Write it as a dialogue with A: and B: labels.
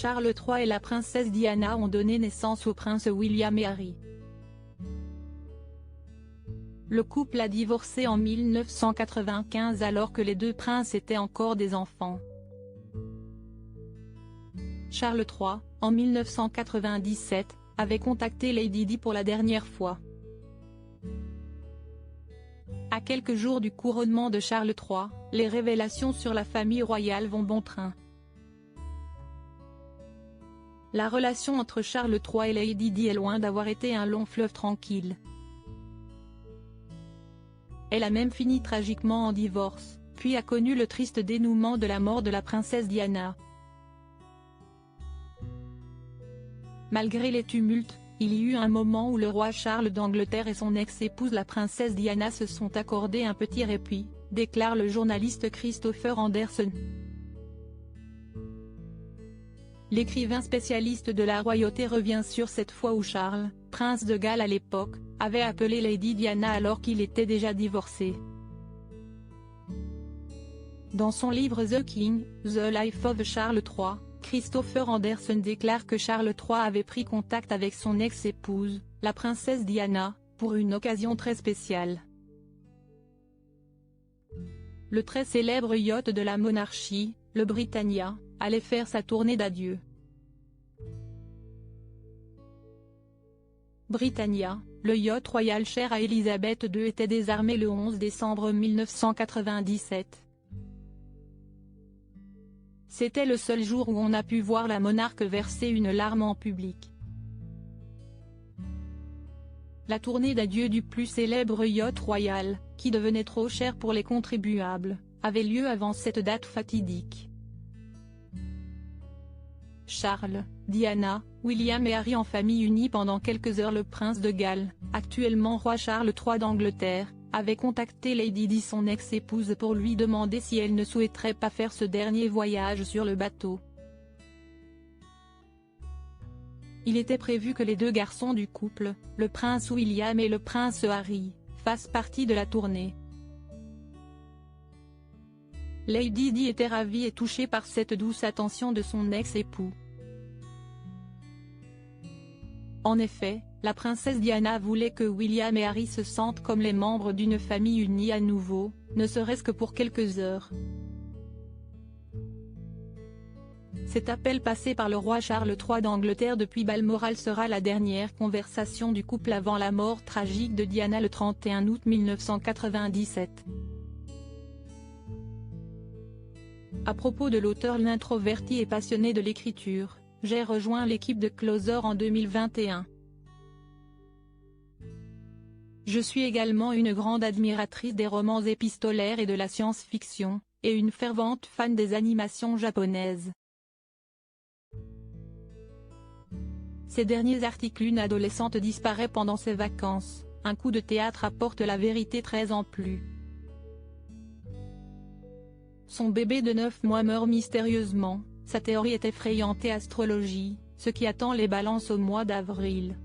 A: Charles III et la princesse Diana ont donné naissance aux princes William et Harry. Le couple a divorcé en 1995 alors que les deux princes étaient encore des enfants. Charles III, en 1997, avait contacté Lady Di pour la dernière fois. À quelques jours du couronnement de Charles III, les révélations sur la famille royale vont bon train. La relation entre Charles III et Lady Di est loin d'avoir été un long fleuve tranquille. Elle a même fini tragiquement en divorce, puis a connu le triste dénouement de la mort de la princesse Diana. Malgré les tumultes, il y eut un moment où le roi Charles d'Angleterre et son ex-épouse la princesse Diana se sont accordé un petit répit, déclare le journaliste Christopher Anderson. L'écrivain spécialiste de la royauté revient sur cette fois où Charles, prince de Galles à l'époque, avait appelé Lady Diana alors qu'il était déjà divorcé. Dans son livre The King, The Life of Charles III, Christopher Anderson déclare que Charles III avait pris contact avec son ex-épouse, la princesse Diana, pour une occasion très spéciale. Le très célèbre yacht de la monarchie, le Britannia, allait faire sa tournée d'adieu. Britannia, le yacht royal cher à Élisabeth II était désarmé le 11 décembre 1997. C'était le seul jour où on a pu voir la monarque verser une larme en public. La tournée d'adieu du plus célèbre yacht royal, qui devenait trop cher pour les contribuables, avait lieu avant cette date fatidique. Charles, Diana, William et Harry en famille unie pendant quelques heures. Le prince de Galles, actuellement roi Charles III d'Angleterre, avait contacté Lady Di son ex-épouse pour lui demander si elle ne souhaiterait pas faire ce dernier voyage sur le bateau. Il était prévu que les deux garçons du couple, le prince William et le prince Harry, fassent partie de la tournée. Lady Di était ravie et touchée par cette douce attention de son ex-époux. En effet, la princesse Diana voulait que William et Harry se sentent comme les membres d'une famille unie à nouveau, ne serait-ce que pour quelques heures. Cet appel passé par le roi Charles III d'Angleterre depuis Balmoral sera la dernière conversation du couple avant la mort tragique de Diana le 31 août 1997. À propos de l'auteur, l'introverti et passionné de l'écriture, j'ai rejoint l'équipe de Closer en 2021. Je suis également une grande admiratrice des romans épistolaires et de la science-fiction, et une fervente fan des animations japonaises. Ces derniers articles. Une adolescente disparaît pendant ses vacances, un coup de théâtre apporte la vérité 13 ans plus. Son bébé de 9 mois meurt mystérieusement, sa théorie est effrayante et astrologie, ce qui attend les balances au mois d'avril.